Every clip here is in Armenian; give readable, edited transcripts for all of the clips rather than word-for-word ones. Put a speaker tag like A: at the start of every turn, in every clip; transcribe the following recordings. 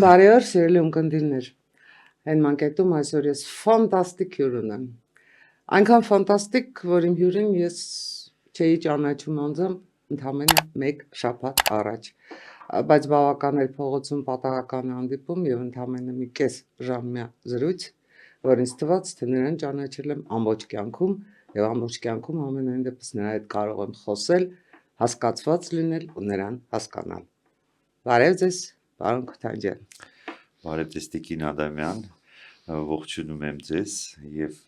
A: Բարի օր, սիրելի ունկնդիրներ։ Այն մանկետում այսօր ես ֆանտաստիկ հյուր ունեմ։ Այնքան ֆանտաստիկ, որ իմ հյուրին ես չէի ճանաչում անձամբ ընդամենը 1 շաբաթ առաջ։ Բայց բավական էր փողոցում պատահական հանդիպում եւ ընդամենը մի կես ժամյա զրույց, որ ինձ թվաց, թե նրան ճանաչել եմ ամբողջ կյանքում եւ ամբողջ կյանքում ամենայն դեպս նրա հետ կարող եմ խոսել, հասկացված լինել ու նրան հասկանալ։ Բարև ձեզ, պարոն Քոթանջյան։
B: Բարև ձեզ Տիկին Ադամյան, ողջունում եմ ձեզ եւ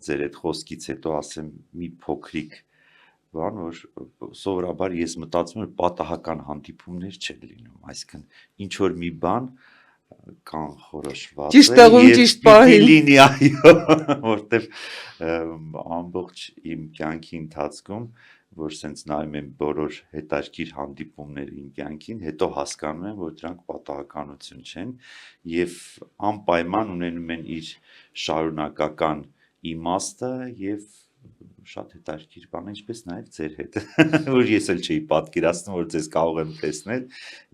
B: ձեր այդ խոսքից հետո ասեմ մի փոքրիկ բան, որ սովորաբար ես մտածում եմ պատահական հանդիպումներ չեն լինում, այսինքն ինչ որ մի բան կանխորոշված
A: Ճիշտ տեղում, ճիշտ պահին
B: լինի, այո, որտեվ ամբողջ իմ կյանքի ընթացքում որ սենց նայում եմ բոլոր հետաքրքիր հանդիպումները իմ կյանքին, հետո հասկանում եմ, որ դրանք պատահականություն չեն եւ անպայման ունենում են իր շարունակական իմաստը եւ շատ հետաքրքիր բան, ինչպես նաեւ ձեր հետ, որ ես էլ չէի պատկերացնում, որ ձեզ կարող եմ տեսնել,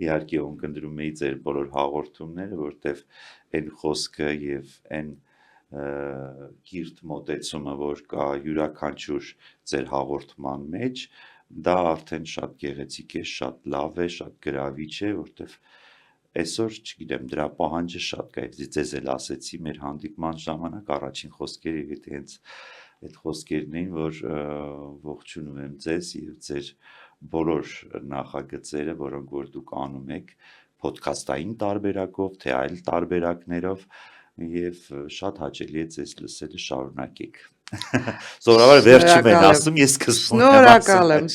B: իհարկե ունկնդրում էի ձեր բոլոր հաղորդումները, որտեվ այն խոսքը եւ այն կիրթ մոտեցումը, որ կա յուրաքանչյուր ձեր հաղորդման մեջ, դա արդեն շատ գեղեցիկ է, շատ լավ է, շատ գրավիչ է, որտեվ այսօր, չգիտեմ, դրա պահանջը շատ կա, ձեզ էլ ասեցի մեր հանդիպման ժամանակ առաջին խոսքերը եւ հենց այդ խոսքերն էին, որ ողջունում եմ ձեզ եւ ձեր բոլոր նախագծերը, որոնք որ դուք անում եք ոդքասթային տարբերակով, թե այլ տարբերակներով եւ շատ հաճելի է ձեզ լսելը, շարունակեք։ Սովորաբար վերջում են ասում, ես սկզբում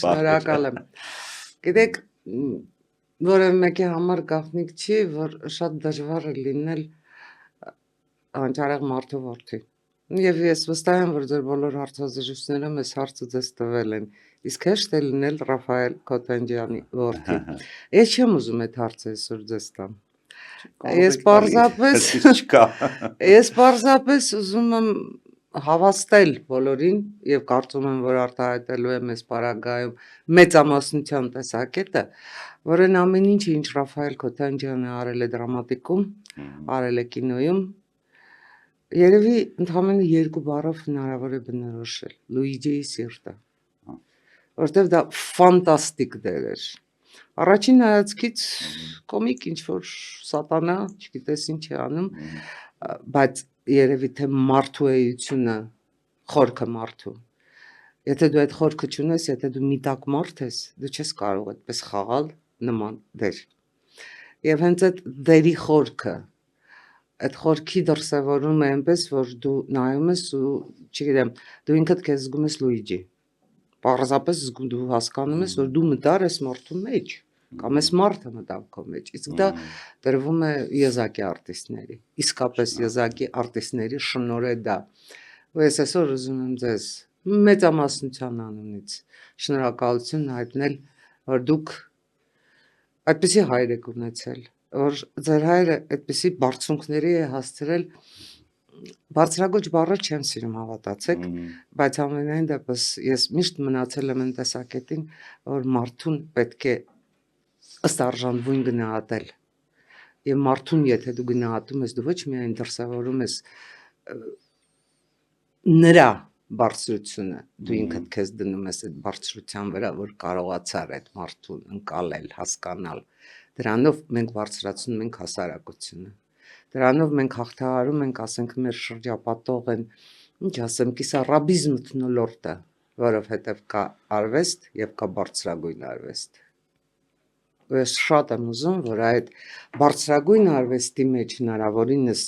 A: շնորհակալ եմ։ Գիտեք, որևէ մեկի համար գաղտնիք չի, որ շատ դժվար է լինել անճարեղ մարդու որդի։ Եվ ես վստահ եմ, որ ձեր բոլոր հարցազրույցները մեզ հարցը ձեզ տվել են։ Իսկ հեշտ է լինել Ռաֆայել Քոթանջյանի որդի։ Ես չեմ ուզում այդ հարցը այսօր ձեզ տամ։ Ես պարզապես ուզում եմ հավաստել բոլորին եւ կարծում եմ, որ արտահայտելու եմ այս պարագայում մեծամասնության տեսակետը, որ այն ամեն ինչը, ինչ Ռաֆայել Քոթանջյանը արել է դրամատիկում, արել է կինոյում, երևի ընդամենը 2 բառով հնարավոր է բնորոշել՝ Լուիջիի սիրտը, որտեվ դա ֆանտաստիկ դեր էր։ Առաջին հայացքից կոմիկ ինչ-որ սատանա, չգիտես ինչ է անում, բայց երևի թե մարդու էությունը, խորքը մարդու։ Եթե դու այդ խորքը չունես, եթե դու միտակ մարդ ես, դու չես կարող այդպես խաղալ նման դեր։ Եվ հենց այդ դերի խորքը, այդ խորքի դրսևորում է այնպես, որ դու նայում ես ու, չգիտեմ, դու ինքդ քեզ զգում ես Լուիջի։ Պարզապես դու հասկանում ես, որ դու մտար ես մարդու մեջ, կամ ես մարդը մտավ քո մեջ։ Իսկ դա տրվում է եզակի արտիստների, իսկապես եզակի արտիստների շնորհ է դա։ Ու ես այսօր ուզում եմ ձեզ մեծամասնության անունից շնորհակալություն հայտնել, որ դուք այդպիսի հայր եք ունեցել, որ ձեր հայրը այդպիսի բարձունքների է հասցրել, բարձրագույն բառը չեմ սիրում, հավատացեք, բայց ամենայն դեպս ես միշտ մնացել եմ այն տեսակետին, որ մարդուն պետք է ըստ արժանվույն գնահատել։ Եվ մարդուն, եթե դու գնահատում ես, դու ոչ միայն դրսևորում ես նրա բարձրությունը, դու ինքդ քեզ դնում ես այդ բարձրության վրա, որ կարողացար այդ մարդուն ընկալել, հասկանալ։ Դրանով մենք բարձրացնում ենք հասարակությունը։ Դրանով մենք հաղթահարում ենք, ասենք, մեր շրջապատող են, ինչ ասեմ, կիսառաբիզմ մթնոլորտը, որովհետև կա արվեստ եւ կա բարձրագույն արվեստ։ Ես շատ եմ ուզում, որ այդ բարձրագույն արվեստի մեջ հնարավորինս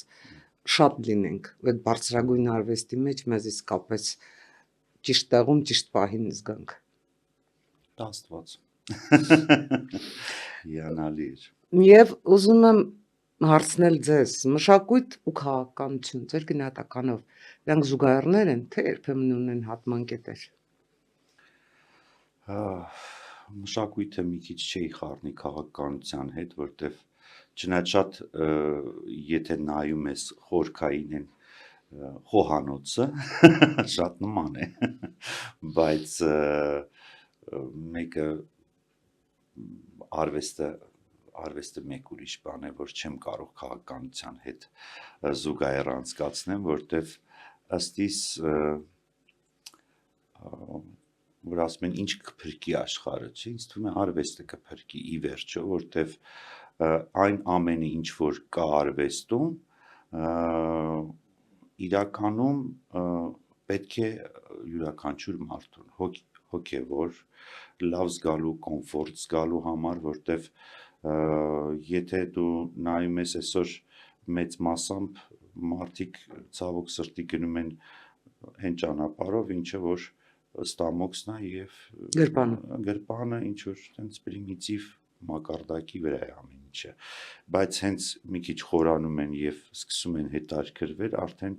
A: շատ լինենք, այդ բարձրագույն արվեստի մեջ մեզ իսկապես ճիշտ տեղում, ճիշտ պահին զգանք։
B: Աստված։ Հիանալի էր։
A: Եվ ուզում եմ հարցնել ձեզ, մշակույթ ու քաղաքականություն, ձեր գնահատականով, դրանք զուգահեռներ են, թե երբեմն ունեն հատման կետեր։
B: Մշակույթը մի քիչ չի խառնի քաղաքականության հետ, որտեվ չնայած շատ եթե նայում ես խորքային են խոհանոցը շատ նման է, բայց մեկը արվեստը արվեստը մեկ ուրիշ բան է, որ չեմ կարող քաղաքականության հետ զուգահեռ անցկացնեմ, որտեվ ըստ իս որ ասում են ինչ կփրկի աշխարհը, չէ, ինձ թվում է արվեստը կփրկի ի վերջո, որտեվ այն ամենը ինչ որ կա արվեստում իրականում պետք է յուրաքանչյուր մարդուն հոգևոր լավ զգալու, կոմֆորտ զգալու համար, որտեվ եթե դու նայում ես այսօր մեծ մասամբ մարդիկ ցավոք սրտի գնում են հեն ճանապարհով, ինչը որ ստամոքսն է եւ գրպանը ինչ որ տենց պրիմիտիվ մակարդակի վրա է ամեն ինչը, բայց հենց մի քիչ խորանում են եւ սկսում են հետաքրքրվել, արդեն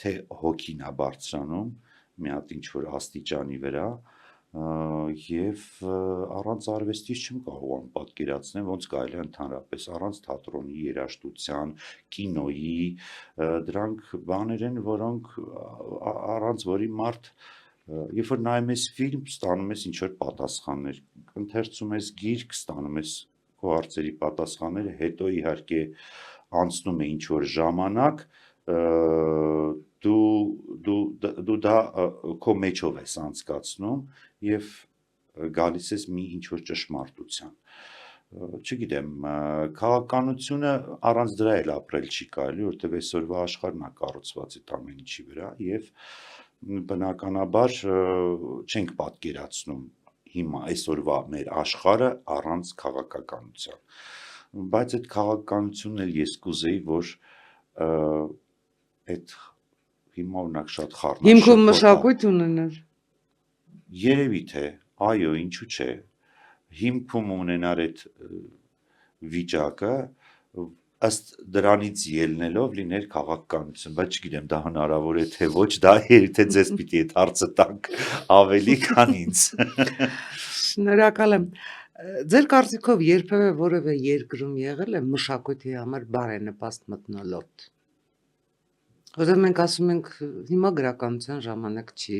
B: թե հոգին է բարձրանում մի հատ ինչ որ աստիճանի վրա եւ առանց արվեստից չեմ կարող պատկերացնել ոնց կարելի է ընդհանրապես առանց թատրոնի, երաժշտության, կինոյի, դրանք բաներ են, որոնք առանց որի մարդ երբ որ նայում ես ֆիլմ, ստանում ես ինչ որ պատասխաններ, ընթերցում ես գիրք, ստանում ես քո հարցերի պատասխանները, հետո իհարկե անցնում է ինչ որ ժամանակ, դու դա քո մեջով ես անցկացնում եւ գալիս ես մի ինչ որ ճշմարտության։ Չգիտեմ, քաղաքականությունը առանց դրա էլ ապրել չի կարելի, որտեվ այսօրվա աշխարհն է կառուցված այդ ամեն ինչի վրա եւ բնականաբար չենք պատկերացնում հիմա այսօրվա մեր աշխարհը առանց քաղաքականության, բայց այդ քաղաքականությունն էլ ես կուզեի, որ այդ հիմա օրինակ շատ խառնաշփոթ
A: Հիմքում մշակույթ ունենար։
B: Երևի թե, այո, ինչու՞ չէ, հիմքում ունենար այդ վիճակը, ըստ դրանից ելնելով լիներ քաղաքականություն, բայց չգիտեմ դա հնարավոր է թե ոչ, դա թե ձեզ պիտի այդ հարցը տանք ավելի քան ինձ։
A: Շնորհակալ եմ։ Ձեր կարծիքով երբևէ որևէ երկրում եղել է մշակույթի համար բարենպաստ մթնոլորտ։ Որտեղ մենք ասում ենք հիմա գրականության ժամանակ չի,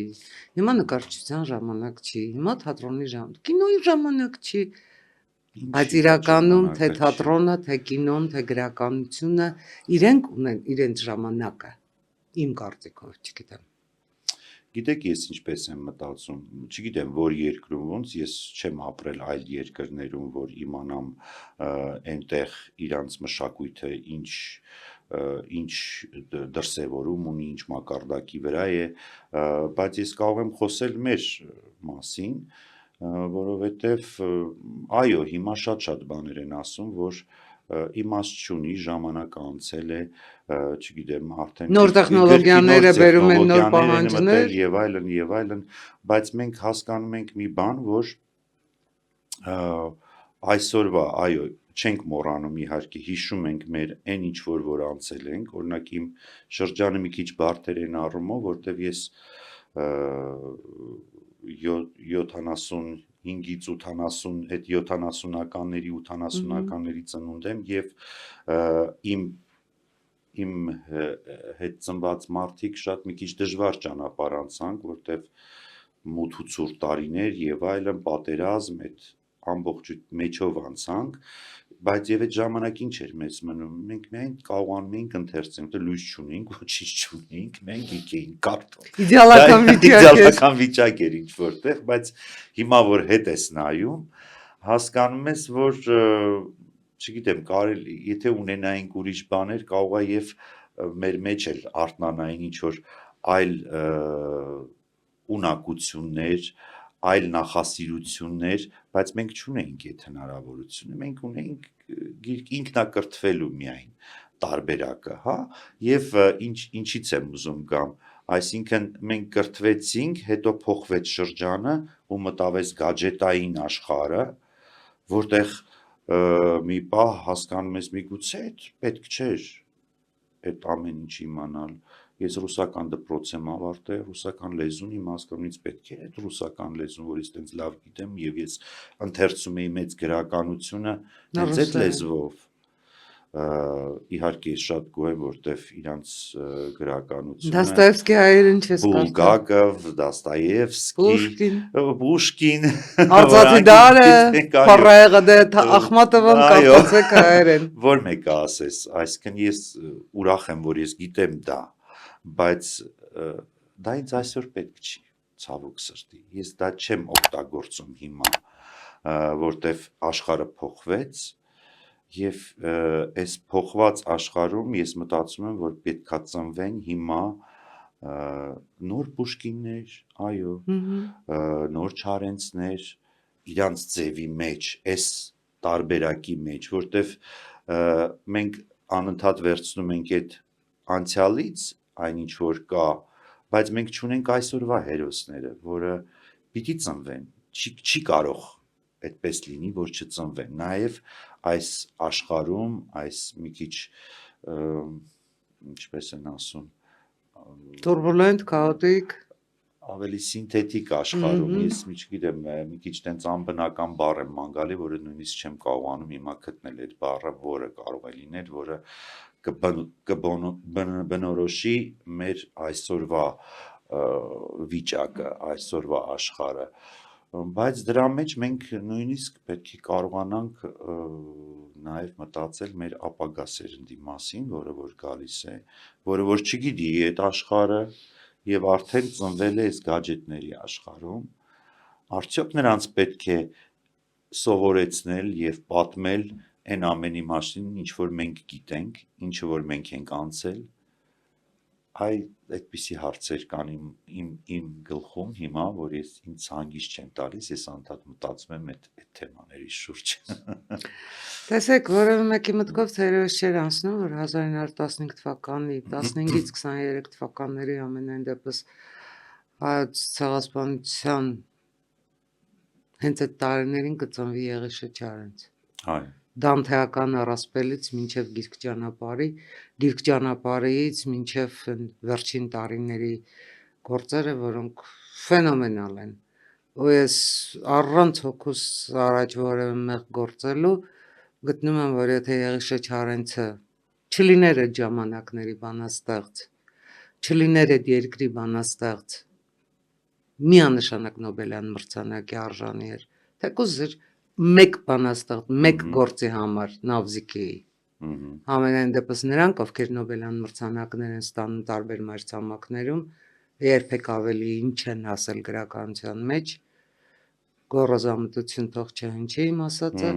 A: հիմա նկարչության ժամանակ չի, հիմա թատրոնի ժամանակ, կինոյի ժամանակ չի, բայց իրականում թե թատրոնը, թե կինոն, թե գրականությունը իրենք ունեն իրենց ժամանակը, իմ կարծիքով, չգիտեմ։
B: Գիտեք ես ինչպես եմ մտածում, չգիտեմ որ երկրում ոնց, ես չեմ ապրել այլ երկրներում, որ իմանամ այնտեղ իրանց մշակույթը ինչ դրսևորում ունի, ինչ մակարդակի վրա է, բայց ես կարող եմ խոսել մեր մասին, որովհետև այո, հիմա շատ բաներ են ասում, որ իմաստ չունի, ժամանակը անցել է, չգիտեմ, արդեն
A: նոր տեխնոլոգիաները բերում են նոր պահանջներ
B: եւ այլն, բայց մենք հասկանում ենք մի բան, որ այսօրվա, այո, չենք մոռանում իհարկե, հիշում ենք մեր այն ինչ որ անցել ենք, օրինակ իմ շրջանը մի քիչ բարդ էր այն առումով, որտեվ ես 75-ից 80, այդ 70-ականների, 80-ականների ծնունդ եմ եւ իմ հետ ծնված մարդիկ շատ մի քիչ դժվար ճանապարհ անցանք, որտեվ մութ ու ցուրտ տարիներ եւ այլն, պատերազմ, այդ ամբողջ մեջով անցանք, բայց եւ այդ ժամանակ ինչ էր մեզ մնում, մենք միայն կարողանում էինք ընթերցել, որտեղ լույս չունեինք, ոչինչ չունեինք, մենք գիտեինք կարտոն։ Իդեալական վիճակ էր ինչ որտեղ, բայց հիմա որ հետ ես նայում, հասկանում ես, որ չգիտեմ, կարելի, եթե ունենայինք ուրիշ բաներ, կարող է եւ մեր մեջ էլ արթնանային ինչ որ այլ ունակություններ, այլ նախասիրություններ, բայց մենք չունեինք այդ հնարավորությունը, մենք ունեինք ինքնակրթվելու միայն տարբերակը, հա, եւ ինչից եմ ուզում գամ, այսինքն մենք կրթվեցինք, հետո փոխվեց շրջանը ու մտավեց գadgetային աշխարհը, որտեղ մի պահ հասկանում ես միգուցե պետք չէր այդ ամեն ինչ իմանալ, ես ռուսական դպրոց եմ ավարտել, ռուսական լեզուն իմ հասկանում ինձ պետք է այդ ռուսական լեզուն, որ ես տենց լավ գիտեմ եւ ես ընթերցում էի մեծ գրականությունը հենց այդ լեզվով, իհարկե շատ գոհ եմ, որտեվ իրանց գրականությունը
A: Դաստոևսկի հայերեն չես կարդալ։
B: Բուլգակով, Դաստոևսկի,
A: Պուշկին,
B: Պուշկին,
A: Արծաթի դարը,
B: գիտենք, այո,
A: Փառայղը դե Ախմատովան
B: այո,
A: կարդացեք հայերեն։
B: որ մեկը ասես, այսինքն ես ուրախ եմ, որ ես գիտեմ դա, բայց դա ինձ այսօր պետք չի, ցավոք սրտի, ես դա չեմ օգտագործում հիմա, որտեվ աշխարհը փոխվեց եւ այս փոխված աշխարհում ես մտածում եմ, որ պետքա ծնվեն հիմա նոր Պուշկիններ, այո, նոր Չարենցներ իրանց ձևի մեջ, այս տարբերակի մեջ, որտեվ մենք անընդհատ վերցնում ենք այդ անցյալից այն ինչ որ կա, բայց մենք չունենք այսօրվա հերոսները, որը պիտի ծնվեն, չի կարող այդպես լինի, որ չծնվեն, նաև այս աշխարհում, այս մի քիչ ինչպես են ասում,
A: Turbulent, chaotic,
B: ավելի սինթետիկ աշխարհում, ես չգիտեմ, մի քիչ տենց անբնական բառ եմ ման գալի, որը նույնիսկ չեմ կարողանում հիմա գտնել այդ բառը, որը կարող է լինել, որը կբնորոշի մեր այսօրվա վիճակը, այսօրվա աշխարհը, բայց դրա մեջ մենք նույնիսկ պետք է կարողանանք նաև մտածել մեր ապագա սերնդի մասին, որը որ գալիս է, որը որ չգիտի այդ աշխարհը եւ արդեն ծնվել է այս գadgetների աշխարհում, արդյոք նրանց պետք է սովորեցնել եւ պատմել այն ամենի մասին, ինչ որ մենք գիտենք, ինչը որ մենք ենք անցել, այդպիսի հարցեր կան իմ գլխում հիմա, որ ես ինձ հանգիստ չեմ տալիս, ես անդադ մտածում եմ այդ թեմաների շուրջ։
A: Տեսեք, որևէ մեկի մտքով թերևս չէր անցնում, որ 1915 թվականի, 15-ից 23 թվականների ամենայն դեպս հայոց ցեղասպանության հենց այդ տարիներին կծնվի Եղիշե Չարենց։
B: Այո։
A: Դանթեական առասպելից մինչև գիրք ճանապարհից մինչև վերջին տարիների գործերը, որոնք ֆենոմենալ են։ Ու ես առանց հոգուս առաջ որևէ մեղ գործելու գտնում եմ, որ եթե Եղիշե Չարենցը չլիներ այդ ժամանակների բանաստեղծ, չլիներ այդ երկրի բանաստեղծ, միանշանակ Նոբելյան մրցանակի արժանի էր, թեկուզ էր մեկ բանաստեղծ, մեկ գործի համար Նավզիկիի։ Ամենայն դեպս նրանք, ովքեր Նոբելյան մրցանակներ են ստանում տարբեր մայրցամաքներում, երբեք ավելի ինչ են ասել գրականության մեջ, գոռոզամտություն թող չհնչի իմ ասածը,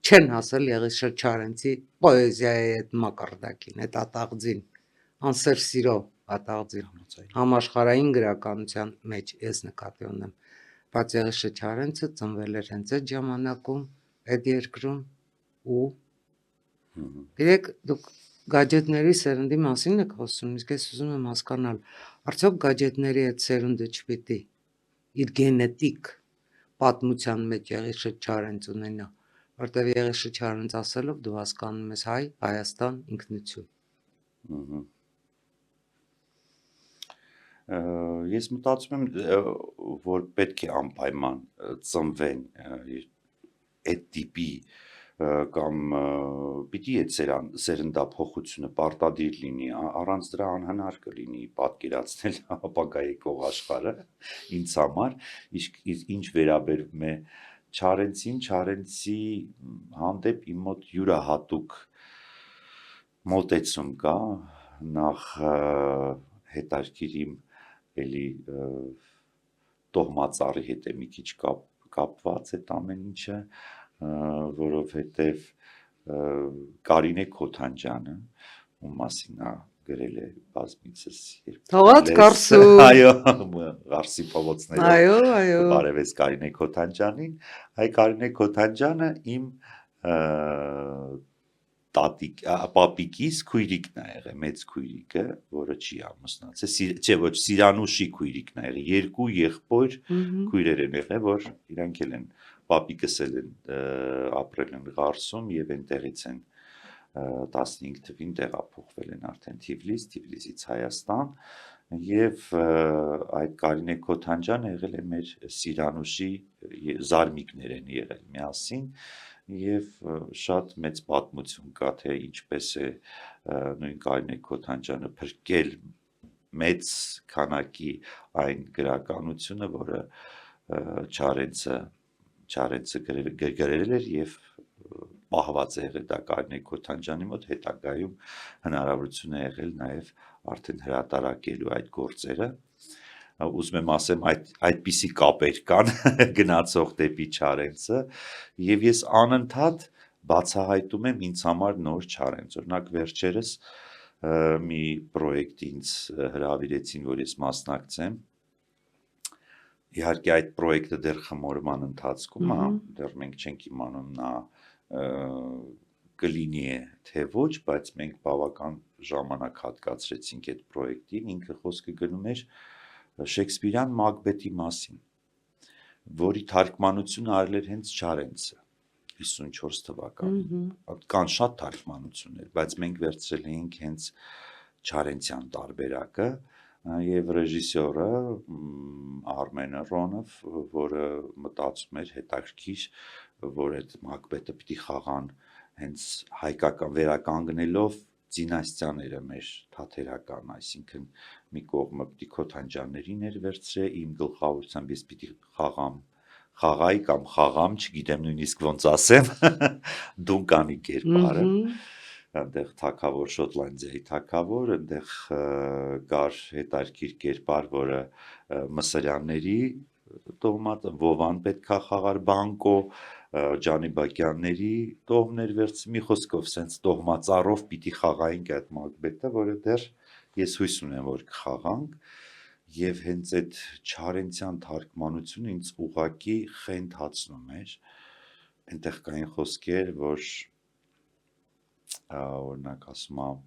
A: չեն ասել Եղիշե Չարենցի պոեզիայի այդ մակարդակին, այդ ատաղձին, անսեր սիրո ատաղձին, համաշխարհային գրականության մեջ ես նկատի ունեմ, բայց Եղիշե Չարենցը ծնվել էր հենց այդ ժամանակում, այդ երկրում ու գիտեք, դուք գadgetների սերնդի մասին եք խոսում, իսկ ես ուզում եմ հասկանալ, արդյոք գadgetների այդ սերունդը չպիտի իր գենետիկ պատմության մեջ Եղիշե Չարենց ունենա, որտեղ Եղիշե Չարենց ասելով դու հասկանում ես հայ, Հայաստան, ինքնություն։
B: Ես մտածում եմ, որ պետք է անպայման ծնվեն այդ տիպի կամ պիտի այդ սերնդափոխությունը պարտադիր լինի, առանց դրա անհնար կլինի պատկերացնել ապագայի եկող աշխարհը ինձ համար, ինչ վերաբերում է Չարենցին, Չարենցի հանդեպ իմ մոտ յուրահատուկ մոտեցում կա, նախ հետաքրքիր իմ էլի տոհմածառի հետ է մի քիչ կապված այդ ամեն ինչը, որովհետև Կարինե Քոթանջյանը, ում մասին նա գրել է բազմիցս
A: Թողած Կարսու,
B: այո, Ղարսի փողոցներով,
A: այո,
B: բարևեց Կարինե Քոթանջյանին, այ Կարինե Քոթանջյանը իմ պապիկիս քույրիկն է եղել, մեծ քույրիկը, որը չի ամուսնացել, չէ, ոչ, Սիրանուշի քույրիկն է եղել, երկու եղբոր քույրեր են եղել, որ իրանք էլ են պապիկս էլ են ապրել են Ղարսում եւ այնտեղից են 15 թվին տեղափոխվել են արդեն Թիֆլիսից Հայաստան եւ այդ Կարինե Քոթանջյանը եղել է մեր Սիրանուշի զարմիկներ են եղել միասին եւ շատ մեծ պատմություն կա թե ինչպես է նույն Կարինե Քոթանջյանը փրկել մեծ քանակի այն գրականությունը, որը Չարենցը գրել էր եւ պահված է եղել դա Կարինե Քոթանջյանի մոտ հետագայում հնարավորություն է եղել նաեւ արդեն հրատարակելու այդ գործերը ուզում եմ ասեմ այդպիսի կապեր կան գնացող դեպի Չարենցը եւ ես անընդհատ բացահայտում եմ ինձ համար նոր Չարենց օրինակ վերջերս մի պրոյեկտ ինձ հրավիրեցին որ ես մասնակցեմ իհարկե այդ պրոյեկտը դեռ խմորման ընթացքում է դեռ մենք չենք իմանում նա կլինի է թե ոչ բայց մենք բավական ժամանակ հատկացրեցինք այդ պրոյեկտին ինքը խոսքը գնում էր Շեքսպիրյան Մակբեթի մասին, որի թարգմանությունը արել էր հենց Չարենցը 54 թվականին։ Կան շատ թարգմանություններ, բայց մենք վերցրել էինք հենց Չարենցյան տարբերակը եւ ռեժիսորը Արմենը Ռոնով, որը մտածում էր հետաքրքիր, որ այդ Մակբեթը պիտի խաղան հենց հայկական վերականգնելով դինաստիաները մեր թաթերական, այսինքն մի կողմը պիտի Քոթանջյաններին էր վերցրել, իմ գլխավորությամբ ես պիտի խաղայի կամ խաղամ, չգիտեմ նույնիսկ ոնց ասեմ, Դունկանի կերպարը, այնտեղ թագավոր Շոտլանդիայի թագավոր, այնտեղ կար հետարքիր կերպար, որը մսրյանների տոհմատ, Վովան պետքա խաղար բանկո, Ջանիբակյանների տոհմներ վերցրի, մի խոսքով սենց տոհմածառով պիտի խաղայինք այդ Մակբեթը, որը դեռ ես հույս ունեմ, որ կխաղանք եւ հենց այդ Չարենցյան թարգմանությունը ինձ ուղակի խենթացնում էր այնտեղ կային խոսքեր որ օրինակ ասում եմ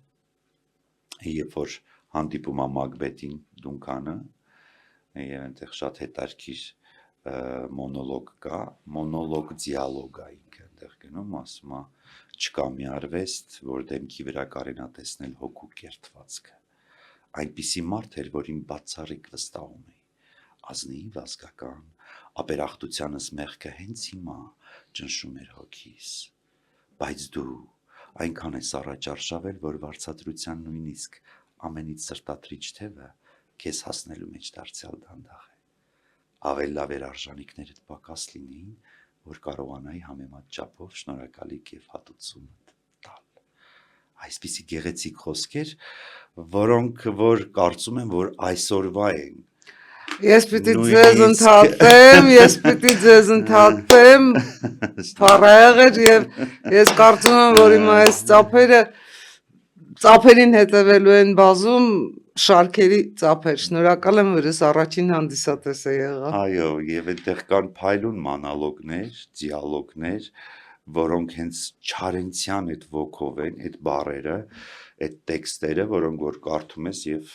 B: երբ որ հանդիպում է Մակբեթին Դունկանը եւ այնտեղ շատ հետաքրքիր մոնոլոգ կա մոնոլոգ դիալոգ է ինքը այնտեղ գնում ասում է չկա մի արվեստ որ դեմքի վրա կարենա տեսնել հոգու կերտվածքը այնպիսի մարդ էր, որին բացառիկ վստահում էի, ազնիվ ազգական, ապերախտությանս մեղքը հենց հիմա ճնշում էր հոգիս, բայց դու այնքան ես առաջ արշավել, որ վարձատրության նույնիսկ ամենից սրտատրիչ թևը քեզ հասնելու մեջ դարձյալ դանդաղ է, ավել լավ էր արժանիքներդ պակաս լինեին, որ կարողանայի համեմատ չափով շնորհակալիք եւ հատուցում այսպիսի գեղեցիկ խոսքեր, որոնք որ կարծում եմ, որ այսօրվա են։
A: Ես պիտի ձեզ ընդհատեմ, փառահեղ էր եւ ես կարծում եմ, որ հիմա այս ծափերին հետևելու են բազում շարքերի ծափեր։ Շնորհակալ եմ, որ ես առաջին հանդիսատեսը եղա։
B: Այո, եւ այնտեղ կան փայլուն մանալոգներ, դիալոգներ, որոնք հենց Չարենցյան այդ ոգով են, այդ բառերը, այդ տեքստերը, որոնք որ կարդում ես եւ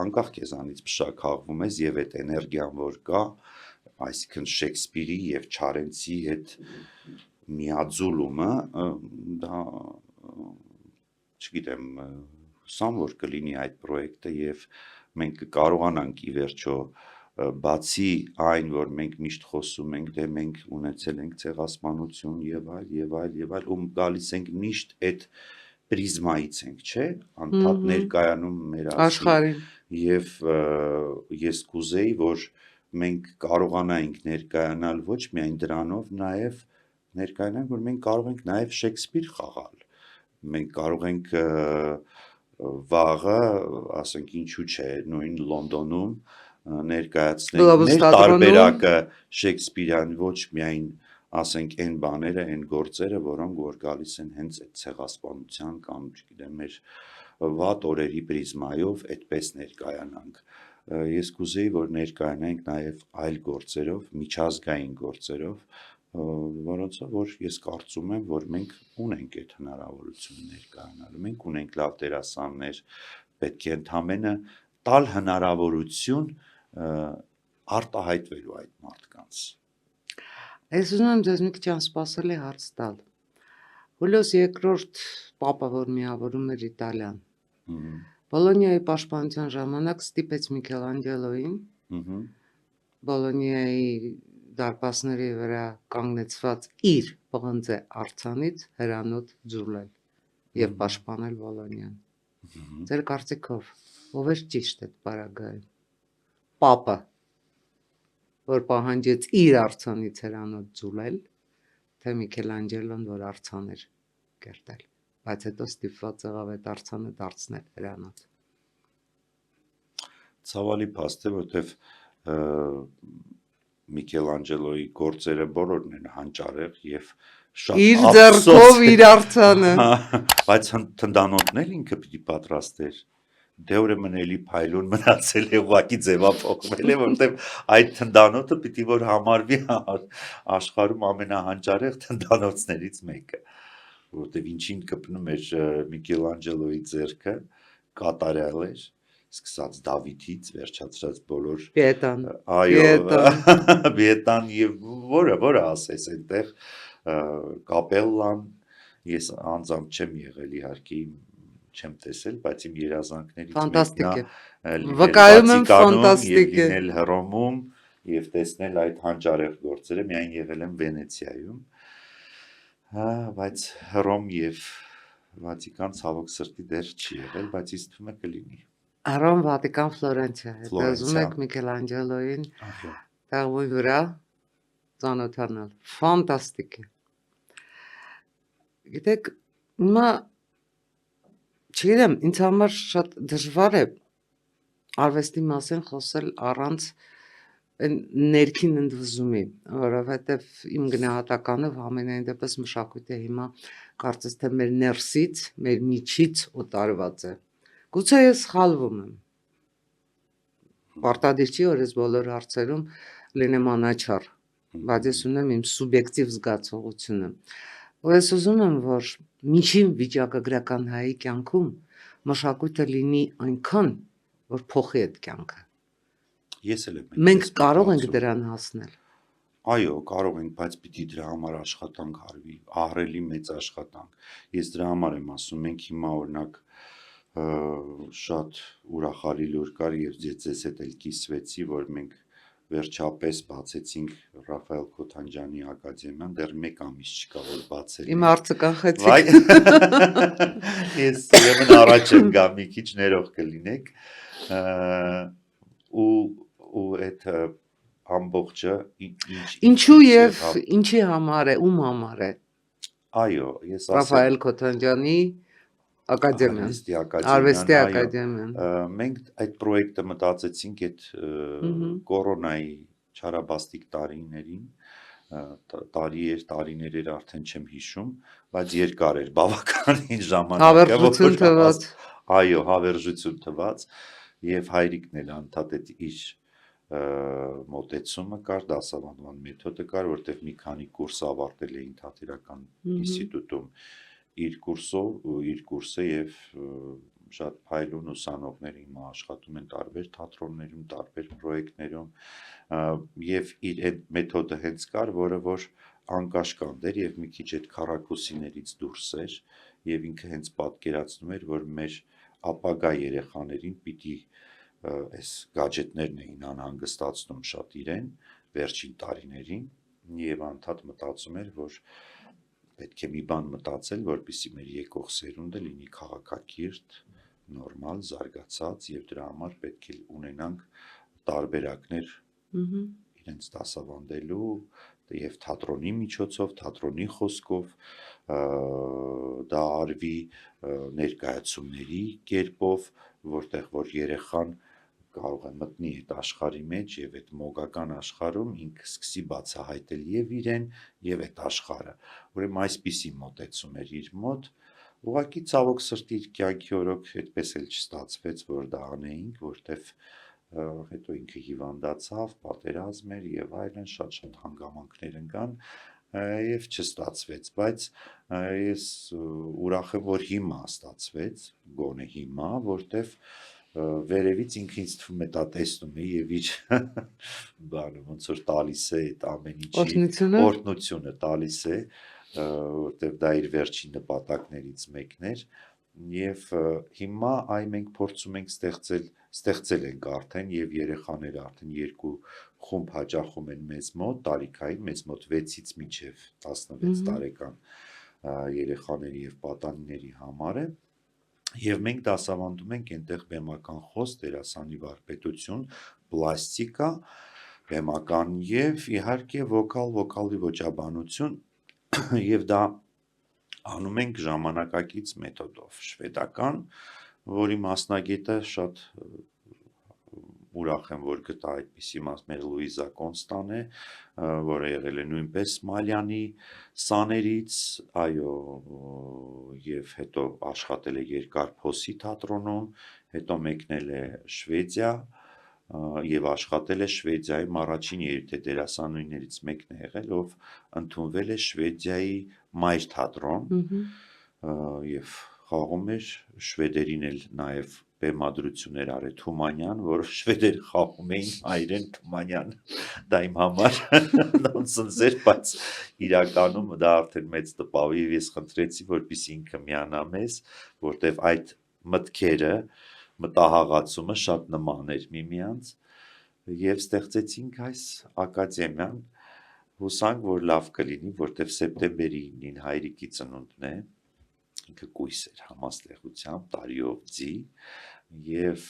B: անկախ քեզանից փշաքաղվում ես եւ այդ էներգիան որ կա, այսինքն Շեքսպիրի եւ Չարենցի այդ միաձուլումը դա չգիտեմ, հուսամ որ կլինի այդ պրոյեկտը եւ մենք կկարողանանք ի վերջո բացի այն, որ մենք միշտ խոսում ենք, դե մենք ունեցել ենք ցեղասպանություն եւ այլ, ու գալիս ենք միշտ այդ պրիզմայից ենք, չէ՞, անդադ ներկայանում մեր
A: աշխարհին
B: եւ ես կուզեի, որ մենք կարողանայինք ներկայանալ ոչ միայն դրանով, նաեւ ներկայանալ, որ մենք կարող ենք նաեւ Շեքսպիր խաղալ, մենք կարող ենք վաղը, ասենք ինչու՞ չէ, նույն Լոնդոնում ներկայացնենք մեր տարբերակը Շեքսպիրյան ոչ միայն ասենք այն բաները, այն գործերը, որոնք որ գալիս են հենց այդ ցեղասպանության կամ չգիտեմ մեր վատ օրերի պրիզմայով այդպես ներկայանանք։ Ես կուզեի, որ ներկայանանք նաև այլ գործերով, միջազգային գործերով, որոնցով որ ես կարծում եմ, որ մենք ունենք այդ հնարավորությունը ներկայանալու։ Մենք ունենք լավ դերասաններ, պետք է ընդամենը տալ հնարավորություն արտահայտվելու այդ մարդկանց։
A: Ես ուզում եմ ձեզ մի քիչ անսպասելի հարց տալ։ Հուլիոս II Պապը, որ միավորում էր Իտալիան, Բոլոնիայի պաշտպանության ժամանակ ստիպեց Միքելանջելոին, Բոլոնիայի դարպասների վրա կանգնեցված իր պղնձե արձանից հրանոց ջուլել եւ պաշտպանել Վոլոնյան։ Ձեր կարծիքով ով էր ճիշտ այդ պարագայում։ Պապը, որ պահանջեց իր արձանից հրանոց ջուլել, թե Միքելանջելոն, որ արձան էր կերտել, բայց հետո ստիպված եղավ այդ արձանը դարձնել հրանոց։
B: Ցավալի փաստ է, որտեվ Միքելանջելոյի գործերը բոլորն են հանճարեղ եւ շատ
A: Իր ձեռքով իր արձանը։
B: Բայց թնդանոթն էլ ինքը պիտի պատրաստեր։ Դե ուրեմն էլի փայլուն մնացել է, ուղղակի ձևափոխվել է, որտեվ այդ թնդանոթը պիտի որ համարվի աշխարհում ամենահանճարեղ թնդանոթներից մեկը, որտեվ ինչին կպնում էր Միքելանջելոյի ձեռքը, կատարյալ էր, սկսած Դավիթից վերջացրած բոլոր
A: Պիետան,
B: Պիետան եւ որը ասես այնտեղ կապելլան, ես անձամբ չեմ եղել իհարկե, չեմ տեսել, բայց իմ երազանքներից
A: ֆանտաստիկ է։
B: լինել
A: Վկայում եմ,
B: Վատիկանում
A: ֆանտաստիկ
B: եւ
A: է։
B: լինել Հռոմում եւ տեսնել այդ հանճարեղ գործերը, միայն եղել եմ Վենեցիայում, բայց Հռոմ եւ Վատիկան ցավոք սրտի դեռ չի եղել, բայց ինձ թվում է կլինի։
A: Հռոմ, Վատիկան, Ֆլորենցիա։ Եթե ուզում
B: Ֆլորենցիա։
A: եք Միքելանջելոյին
B: Այո։
A: տեղի վրա ծանոթանալ, ֆանտաստիկ է։ Գիտեք, հիմա չգիտեմ, ինձ համար շատ դժվար է արվեստի մասին խոսել առանց այն ներքին ընդվզումի, որովհետև իմ գնահատականով ամենայն դեպս մշակույթը հիմա կարծես թե մեր ներսից, մեր միջից օտարված է։ Գուցե ես սխալվում եմ։ Պարտադիր չի, որ ես բոլոր հարցերում լինեմ անաչառ, բայց ես ունեմ իմ սուբյեկտիվ զգացողությունը։ Որ ես ուզում եմ, որ միջին վիճակագրական հայի կյանքում մշակույթը լինի այնքան, որ փոխի այդ կյանքը։
B: Ես էլ եմ
A: Մենք
B: այդպես
A: կարող ենք
B: մտածում։
A: դրան հասնել։
B: Այո, կարող ենք, բայց պիտի դրա համար աշխատանք արվի, ահռելի մեծ աշխատանք։ Ես դրա համար եմ ասում, մենք հիմա օրինակ շատ ուրախալի լուր կար եւ ձեզ հետ էլ կիսվեցի, որ մենք վերջապես բացեցինք Ռաֆայել Քոթանջյանի ակադեմիան, դեռ 1 ամիս չկա որ բացել
A: Իմ
B: ենք։
A: հարցը կանխեցիք։
B: Վայ ես ուրեմն առաջ եմ գա, մի քիչ ներող կլինեք։ Ու այդ ամբողջը
A: Ինչու եւ ինչի համար է, ում համար է
B: Այո, ես ասեմ
A: Ռաֆայել Քոթանջյանի ակադեմիան, Արվեստի ակադեմիան։
B: Մենք այդ պրոյեկտը մտածեցինք այդ կորոնայի չարաբաստիկ տարիներին, տարիներ էր արդեն չեմ հիշում, բայց երկար էր բավականին ժամանակը,
A: Հավերժություն թվաց։
B: Այո, հավերժություն թվաց եւ հայրիկն էլ անդադ այդ իր մոտեցումը կար, դասավանդման մեթոդը կար, որտեղ մի քանի կուրս ավարտել էին Թատերական ինստիտուտում իր կուրսը եւ շատ փայլուն ուսանողներ հիմա աշխատում են տարբեր թատրոններում, տարբեր պրոյեկտներում եւ իր այդ մեթոդը հենց կար, որը որ անկաշկանդ էր եւ մի քիչ այդ քառակուսիներից դուրս էր եւ ինքը հենց պատկերացնում էր, որ մեր ապագա երեխաներին պիտի այս գadgetներն էին անհանգստացնում շատ իրեն վերջին տարիներին եւ անդադ մտածում էր, որ պետք է մի բան մտածել, որպեսզի մեր եկող սերունդը լինի քաղաքակիրթ, նորմալ, զարգացած եւ դրա համար պետք է ունենանք տարբերակներ իրենց դասավանդելու եւ թատրոնի միջոցով, թատրոնի խոսքով դա արվի ներկայացումների կերպով, որտեղ որ երեխան կարող է մտնի այդ աշխարհի մեջ եւ այդ մոգական աշխարհում ինքը սկսի բացահայտել եւ իրեն եւ այդ աշխարհը։ Ուրեմն այսպիսի մոտեցում էր իր մոտ, ուղղակի ցավոք սրտի իր կյանքի օրոք այդպես էլ չստացվեց, որ դա անեինք, որտեվ հետո ինքը հիվանդացավ, պատերազմ էր եւ այլն, շատ հանգամանքներ ընկան եւ չստացվեց, բայց ես ուրախ եմ, որ հիմա ստացվեց, գոնե հիմա, որտեվ վերևից ինքը ինձ թվում է դա տեսնում է եւ իր բանը ոնց որ տալիս է այդ ամեն ինչի օրհնությունը տալիս է, որտեվ դա իր վերջին նպատակներից մեկն էր եւ հիմա այ մենք փորձում ենք ստեղծել ստեղծել ենք արդեն եւ երեխաները արդեն երկու խումբ հաճախում են մեզ մոտ տարիքային, մեզ մոտ 6-ից մինչև 16 տարեկան երեխաների եւ պատանիների համար է։ Եվ մենք դասավանդում ենք այնտեղ բեմական խոսք, դերասանի վարպետություն, պլաստիկա, բեմական եւ իհարկե վոկալի ոճաբանություն եւ դա անում ենք ժամանակակից մեթոդով, շվեդական, որի մասնագետը շատ ուրախ եմ, որ գտա այդպիսի մեր Լուիզա Կոնստան է, որը եղել է նույնպես Մալյանի սաներից, այո, եւ հետո աշխատել է երկար Փոսի թատրոնում, հետո մեկնել է Շվեդիա եւ աշխատել է Շվեդիայում առաջին երիտե դերասանուհիներից մեկն է եղել, ով ընդունվել է Շվեդիայի մայր թատրոն եւ խաղում էր շվեդերին էլ նաեւ բեմադրություններ արել Թումանյան, որը շվեդեր խաղում էին Հայրեն Թումանյան, դա իմ համար նոնսենս էր, բայց իրականում դա արդեն մեծ տպավ եւ ես խնդրեցի, որպեսզի ինքը միանա մեզ, որտեվ այդ մտքերը, մտահաղացումը շատ նման էր միմյանց եւ ստեղծեցինք այս ակադեմիան, հուսանք, որ լավ կլինի, որտեվ սեպտեմբերի 9-ին հայրիկի ծնունդն է, ինքը կույս էր համաստեղությամբ, տարիով ձի եւ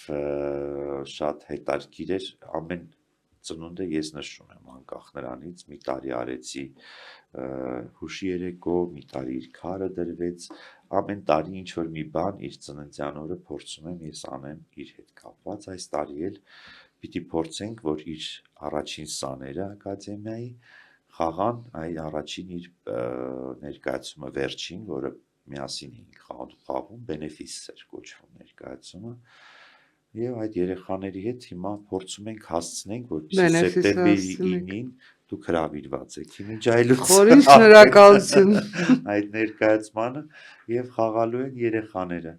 B: շատ հետաքրքիր էր ամեն ծնունդը ես նշում եմ անկախ նրանից մի տարի արեցի հուշի երեկո, մի տարի իր քարը դրվեց, ամեն տարի ինչ որ մի բան իր ծննդյան օրը փորձում եմ ես անեմ իր հետ կապված, այս տարի էլ պիտի փորձենք, որ իր առաջին սաները ակադեմիայի խաղան այ առաջին իր ներկայացումը վերջին, որը միասին էինք խաղում, բենեֆիս էր կոչվում ներկայացումը եւ այդ երեխաների հետ հիմա փորձում ենք հասցնենք, որպեսզի սեպտեմբերի 9-ին դուք հրավիրված եք մինչ այլուց
A: խորին շնորհակալություն
B: այդ ներկայացմանը եւ խաղալու են երեխաները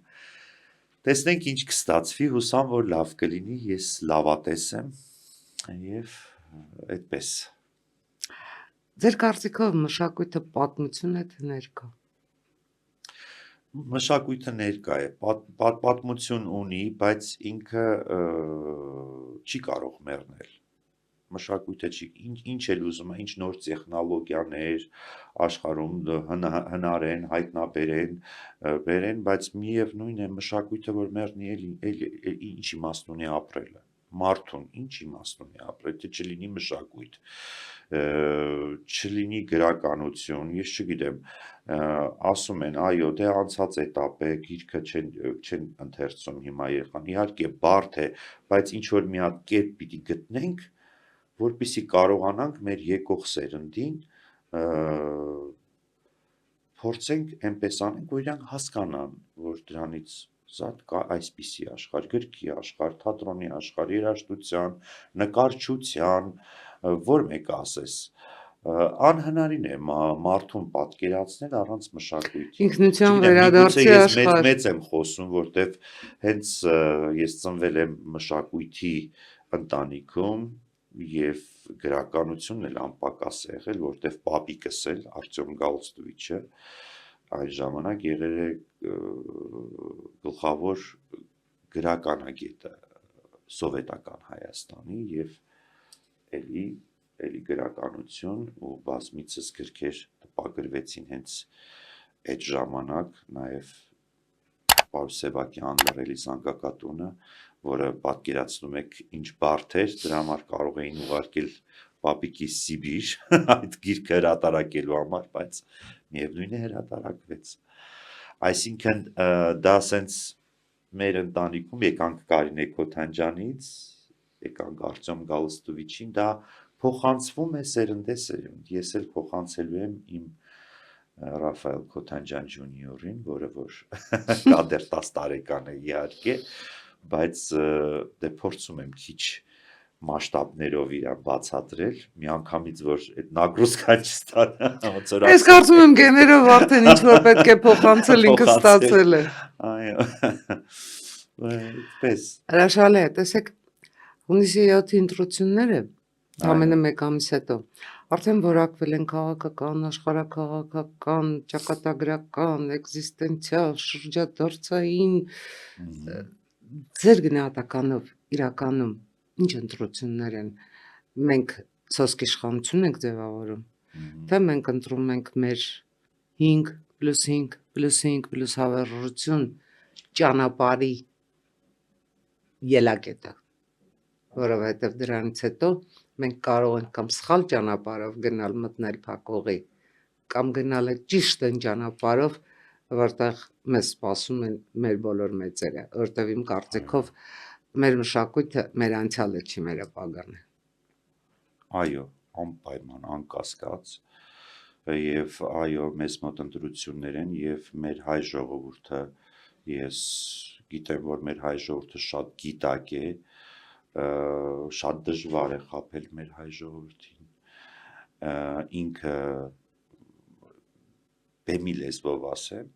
B: տեսնենք ինչ կստացվի, հուսամ որ լավ կլինի, ես լավատես եմ եւ այդպես
A: Ձեր կարծիքով մշակույթը պատմություն է թե ներկա
B: Մշակույթը ներկա է, պատմություն ունի, բայց ինքը չի կարող մեռնել, մշակույթը չի, ինչ էլ ուզում է, ինչ նոր տեխնոլոգիաներ աշխարհում հնարեն, հայտնաբերեն, բայց միևնույն է մշակույթը, որ մեռնի ինչ իմաստ ունի ապրելը, մարդուն ինչ իմաստ ունի ապրել, թե չլինի մշակույթ, չլինի գրականություն, ես չգիտեմ, ասում են, այո, դե անցած էտապ է, գիրքը չեն ընթերցում հիմա երեխան, իհարկե բարդ է, բայց ինչ որ մի հատ կերպ պիտի գտնենք, որպեսզի կարողանանք մեր եկող սերնդին փորձենք այնպես անենք, որ իրանք հասկանան, որ դրանից զատ կա այսպիսի աշխարհ, գրքի աշխարհ, թատրոնի աշխարհ, երաժշտության, նկարչության, որ մեկ ասես անհնարին է մարդուն պատկերացնել առանց մշակույթի։
A: Ինքնության վերադարձի աշխարհ։
B: Մեծ եմ խոսում, որտեվ հենց ես ծնվել եմ մշակույթի ընտանիքում եւ գրականությունն էլ անպակաս է եղել, որտեվ պապիկս էլ Արտյոմ Գալստովիչը այն ժամանակ եղել է գլխավոր գրականագետը սովետական Հայաստանի եւ էլի գրականություն ու բազմիցս գրքեր տպագրվեցին հենց այդ ժամանակ նաև Պարուս Սևակյան լռելի զանգակատունը, որը պատկերացնում եք ինչ բարդ էր, դրա համար կարող էին ուղարկել պապիկի Սիբիր այդ գիրքը հրատարակելու համար, բայց միևնույն է հրատարակվեց։ Այսինքն դա սենց մեր ընտանիքում եկանք Կարինե Քոթանջյանից, եկանք Արտյոմ Գալստովիչին, դա փոխանցվում է սերնդեսերունդ, ես էլ փոխանցելու եմ իմ Ռաֆայել Քոթանջյան ջունիորին, որը որ կա դեռ 10 տարեկան է իհարկե, բայց դե փորձում եմ քիչ մասշտաբներով իրան բացատրել, մի անգամից որ այդ նագրուսկան չստանա, ոնց որ
A: Ես կարծում եմ գեներով արդեն ինչ որ պետք է փոխանցել ինքը ստացել է։
B: Այո։ Այդպես։
A: Հրաշալի է, տեսեք, հունիսի 7-ի ընտրությունները ամենը մեկ ամիս հետո արդեն որակվել են քաղաքական, աշխարհաքաղաքական, ճակատագրական, էկզիստենցիալ, շրջադարձային ձեր գնահատականով իրականում ինչ ընտրություններ են, մենք սոսկիշխանություն ենք ձևավորում, թե մենք ընտրում ենք մեր 5 + 5 + 5 + հավերժություն ճանապարհի ելակետը, որովհետև դրանից հետո մենք կարող ենք կամ սխալ ճանապարհով գնալ մտնել փակողի, կամ գնալ այդ ճիշտ այն ճանապարհով, որտեղ մեզ սպասում են մեր բոլոր մեծերը, որտեղ իմ կարծիքով մեր մշակույթը մեր անցյալը չի, մեր ապագան է։
B: Այո, անպայման, անկասկած, եւ այո, մեզ մոտ ընտրություններ են եւ մեր հայ ժողովուրդը, ես գիտեմ, որ մեր հայ ժողովուրդը շատ գիտակ է, շատ դժվար է խաբել մեր հայ ժողովրդին, ինքը բեմի լեզվով ասեմ,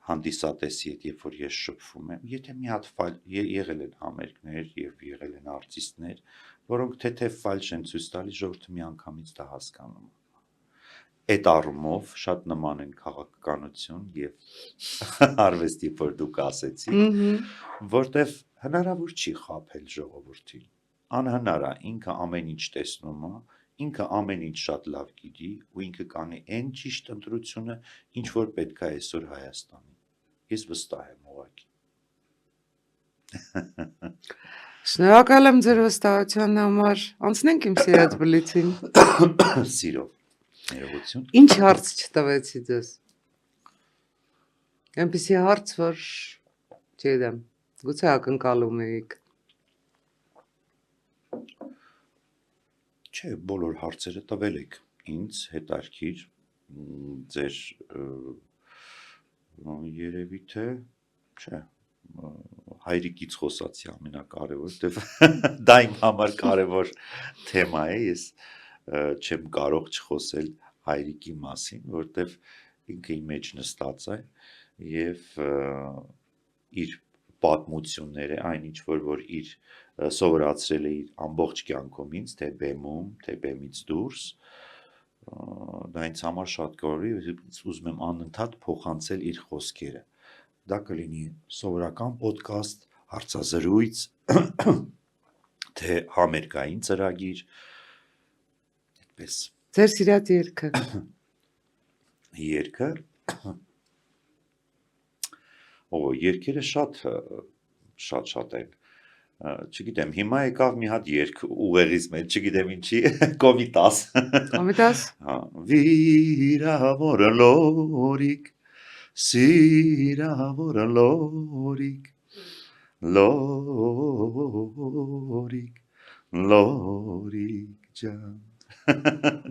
B: հանդիսատեսի հետ, երբ որ ես շփվում եմ, եթե մի հատ ֆայլ եղել են համերգներ եւ եղել են արտիստներ, որոնք թեթև ֆայլ չեն ցույց տալիս, ժողովուրդը միանգամից դա հասկանում է։ Այդ առումով շատ նման են քաղաքականություն եւ արվեստի, որ դուք ասեցիք, որտեվ հնարավոր չի խաբել ժողովրդին։ Անհնար է, ինքը ամեն ինչ տեսնում է, ինքը ամեն ինչ շատ լավ գիտի ու ինքը կանի այն ճիշտ ընտրությունը, ինչ որ պետք է այսօր Հայաստանի։ Ես վստահ եմ ուղղակի։
A: Շնորհակալ եմ ձեր վստահության համար։ Անցնենք իմ սիրած բլիցին։
B: Սիրով, ներողություն։
A: Ինչ հարց չտվեցի ձեզ։ Այնպեսի հարց, որ չգիտեմ, գուցե ակնկալում էիք։
B: Չէ, բոլոր հարցերը տվել եք ինձ, հետարքիր, ձեր երևի թե, չէ, հայրիկից խոսացի ամենակարևոր, դեվ դա իմ համար կարևոր թեմա է, ես չեմ կարող չխոսել հայրիկի մասին, որտեվ ինքը իմ մեջ նստած է եւ իր պատմությունները, այն ինչ որ իր սովորացրել է իր ամբողջ կյանքում ինձ, թե բեմում, թե բեմից դուրս, դա ինձ համար շատ կարևոր է, ուզում եմ անընդհատ փոխանցել իր խոսքերը։ Դա կլինի սովորական ոդկաստ, հարցազրույց, թե համերգային ծրագիր, այդպես։
A: Ձեր սիրած երգը։
B: Երգը, երգերը շատ են, չգիտեմ, հիմա եկավ մի հատ երգ ուղեղից մեջ, չգիտեմ ինչի, Կոմիտաս։
A: Կոմիտաս։
B: Վիրավորը լորիկ, սիրավորը լորիկ, լորիկ, լորիկ ջան։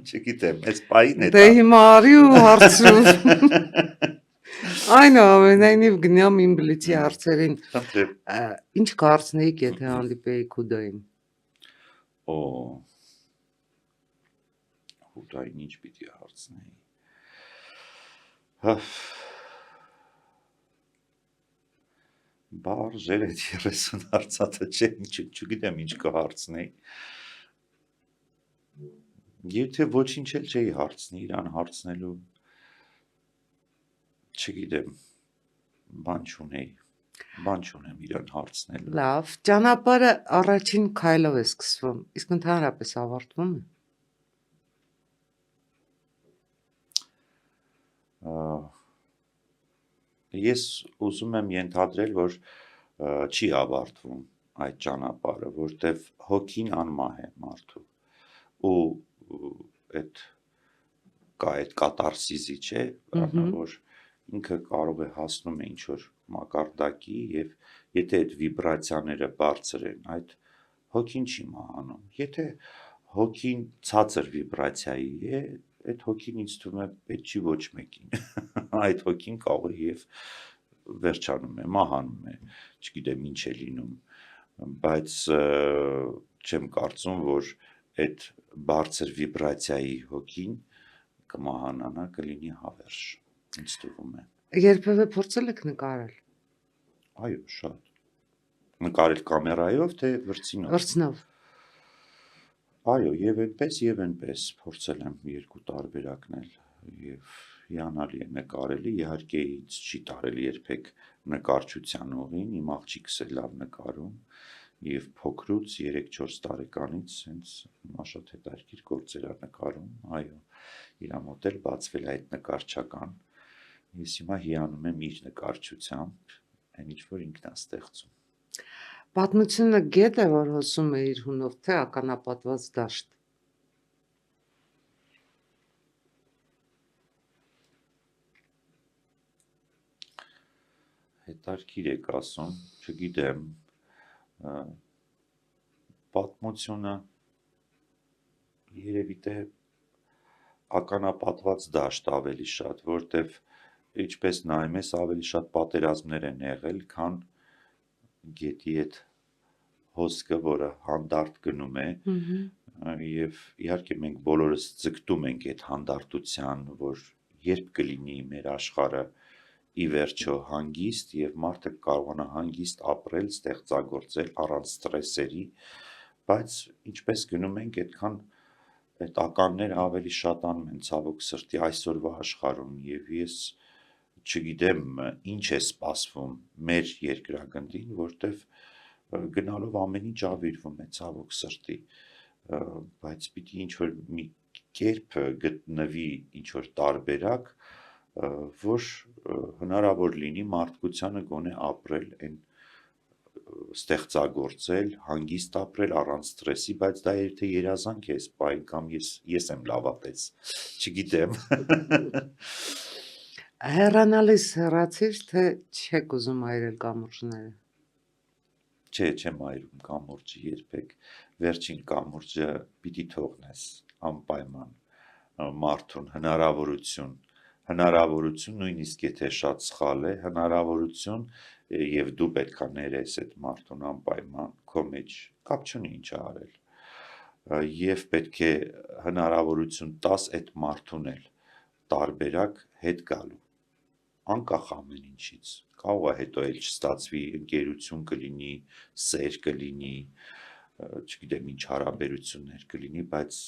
B: Չգիտեմ, այս պային է։
A: Դե հիմա արի ու հարցրու։ Այնուամենայնիվ գնամ իմ բլիցի հարցերին։ Ինչ կհարցնեիք, եթե հանդիպեիք Հուդային։
B: Հուդային ինչ պիտի հարցնեի։ Բարժեր այդ 30 հարցատը չէ, չգիտեմ ինչ կհարցնեի։ Եթե ոչինչ էլ չէի հարցնի, իրան հարցնելու, չգիտեմ, բան չունեմ իրան հարցնելու։
A: Լավ, ճանապարհը առաջին քայլով է սկսվում, իսկ ընդհանրապես ավարտվում է։
B: Ես ուզում եմ ենթադրել, որ չի ավարտվում այդ ճանապարհը, որտեվ հոգին անմահ է մարդու ու այդ կատարսիզի չէ, որ ինքը կարող է հասնում է ինչ-որ մակարդակի եւ եթե այդ վիբրացիաները բարձր են, այդ հոգին չի մահանում։ Եթե հոգին ցածր վիբրացիայի է, այդ հոգին ինձ թվում է պետք չի ոչ մեկին։ Այդ հոգին կարող է եւ վերջանում է, մահանում է, չգիտեմ ինչ է լինում, բայց չեմ կարծում, որ այդ բարձր վիբրացիայի հոգին կմահանա, կլինի հավերժ, ինձ թվում է։
A: Երբևէ փորձել եք նկարել։
B: Այո, շատ։ Նկարել կամերայով, թե վրձինով։
A: Վրձնով։
B: Այո, եւ այնպես փորձել եմ երկու տարբերակնել եւ հիանալի է նկարելի, իհարկե ինձ չի տարել երբեք նկարչության ուղին, իմ աղջիկս է լավ նկարում եւ փոքրուց 3-4 տարեկանից հենց հիմա շատ հետաքրքիր գործեր ա նկարում, այո, իր մոտ էլ բացվել է այդ նկարչական։ Ես հիմա հիանում եմ իր նկարչությամբ, այն ինչ որ ինքն է ստեղծում։
A: Պատմությունը գետ է, որ հոսում է իր հունով, թե ականապատված դաշտ։
B: Հետաքրքիր եք ասում, չգիտեմ, պատմությունը երևի թե ականապատված դաշտ ավելի շատ, որտեվ ինչպես նայում ես, ավելի շատ պատերազմներ են եղել, քան գետի այդ հոսքը, որը հանդարտ գնում է, եւ իհարկե մենք բոլորս ձգտում ենք այդ հանդարտության, որ երբ կլինի մեր աշխարհը ի վերջո հանգիստ եւ մարդը կարողանա հանգիստ ապրել, ստեղծագործել առանց ստրեսերի, բայց ինչպես գնում ենք, այդքան այդ ականները ավելի շատանում են ցավոք սրտի այսօրվա աշխարհում եւ ես չգիտեմ ինչ է սպասվում մեր երկրագնդին, որտեվ գնալով ամեն ինչ ավիրվում է ցավոք սրտի, բայց պիտի ինչ որ մի կերպ գտնվի ինչ որ տարբերակ, որ հնարավոր լինի մարդկությանը գոնե ապրել այն ստեղծագործել, հանգիստ ապրել առանց ստրեսի, բայց դա եթե երազանք է, սպայն կամ ես եմ լավատես, չգիտեմ։
A: Հեռանալիս հեռացիր, թե չեք ուզում այրել կամուրջները։
B: Չէ, չեմ այրում կամուրջը երբեք, վերջին կամուրջը պիտի թողնես անպայման մարդուն հնարավորություն, նույնիսկ եթե շատ սխալ է, հնարավորություն եւ դու պետքա ներես այդ մարդուն անպայման քո մեջ, կապ չունի ինչ արել։ Եվ պետք է հնարավորություն տաս այդ մարդուն էլ տարբերակ հետ գալու, անկախ ամեն ինչից, կարող է հետո էլ չստացվի, ընկերություն կլինի, սեր կլինի, չգիտեմ ինչ հարաբերություններ կլինի, բայց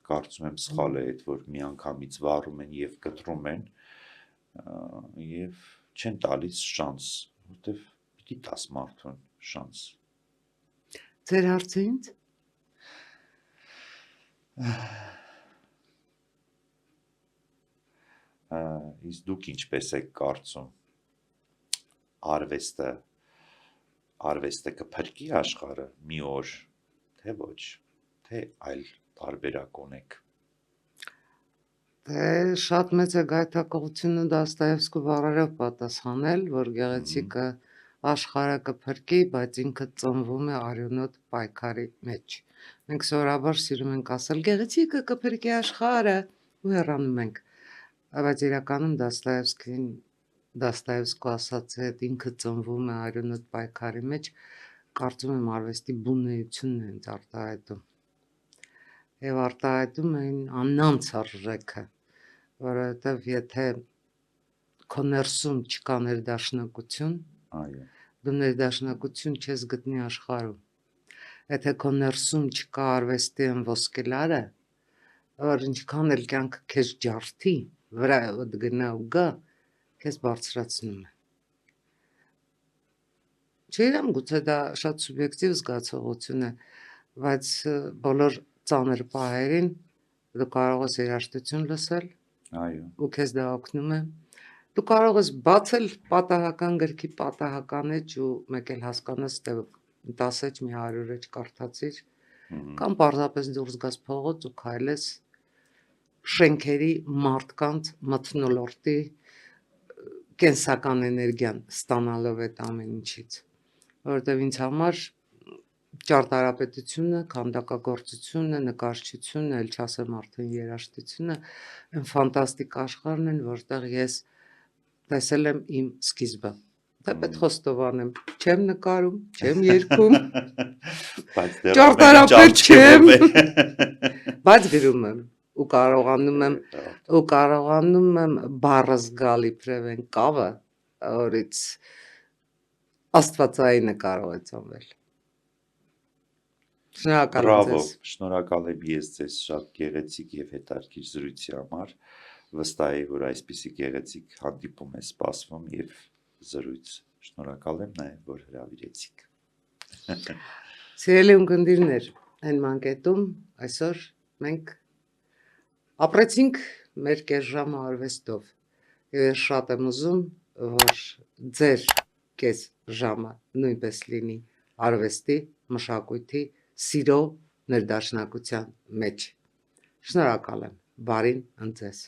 B: կարծում եմ սխալ է այդ, որ միանգամից վառում են եւ կտրում են եւ չեն տալիս շանս, որտեվ պիտի տաս մարդուն շանս։
A: Ձեր հարցը ինձ։
B: Իսկ դուք ինչպես եք կարծում, արվեստը կփրկի աշխարհը մի օր, թե ոչ, թե այլ տարբերակ ունեք։
A: Դե շատ մեծ է գայթակղությունը Դաստոևսկու բառերով պատասխանել, որ գեղեցիկը աշխարհը կփրկի, բայց ինքը ծնվում է արյունոտ պայքարի մեջ։ Մենք սովորաբար սիրում ենք ասել գեղեցիկը կփրկի աշխարհը ու հեռանում ենք, բայց իրականում Դաստոևսկու ասած այդ ինքը ծնվում է արյունոտ պայքարի մեջ, կարծում եմ արվեստի բունեությունն է ինձ արտահայտում։ Եվ արտահայտում են աննանց արժեքը, որովհետև եթե քո ներսում չկա ներդաշնակություն,
B: Այո,
A: դու ներդաշնակություն չես գտնի աշխարհում։ Եթե քո ներսում չկա արվեստի են ոսկելարը, որ ինչքան էլ կյանքը քեզ ջարդի, վրայդ գնա ու գա, քեզ բարձրացնում է։ Չգիտեմ, գուցե դա շատ սուբյեկտիվ զգացողություն է, բայց բոլոր ծանր պահերին դու կարող ես երաժշտություն լսել,
B: այո,
A: ու քեզ դա օգնում է։ Դու կարող ես բացել պատահական գրքի պատահական էջ ու մեկ էլ հասկանաս, թե 10 էջ մի 100 էջ կարդացիր, կամ պարզապես դուրս գաս փողոց ու քայլես շենքերի մարդկանց մթնոլորտի կենսական էներգիան ստանալով այդ ամեն ինչից, որովհետև ինձ համար ճարտարապետությունը, քանդակագործությունը, նկարչությունը, ել չասեմ արդեն երաժշտությունը, այն ֆանտաստիկ աշխարհն են, որտեղ ես տեսել եմ իմ սկիզբը։ Թեպետ խոստովանեմ, չեմ նկարում, չեմ երգում,
B: բայց դեռ
A: ճարտարապետ չեմ, բայց գրում եմ ու կարողանում եմ բառը զգալ իբրև այն կավը, որից աստվածային է կարող է ծնվել։ Շնորհակալ եմ
B: Բրավո,
A: ձեզ։
B: շնորհակալ եմ ես ձեզ շատ գեղեցիկ եւ հետաքրքիր զրույցի համար։ Վստահ եմ, որ այսպիսի գեղեցիկ հանդիպում է սպասվում եւ զրույց։ Շնորհակալ եմ նաեւ, որ հրավիրեցիք։
A: Սիրելի ունկնդիրներ, այն մանկետում այսօր մենք ապրեցինք մեր կես ժամը արվեստով եւ ես շատ եմ ուզում, որ ձեր կես ժամը նույնպես լինի արվեստի, մշակույթի, սիրո ներդաշնակության մեջ։ Շնորհակալ եմ, բարին ընդ ձեզ։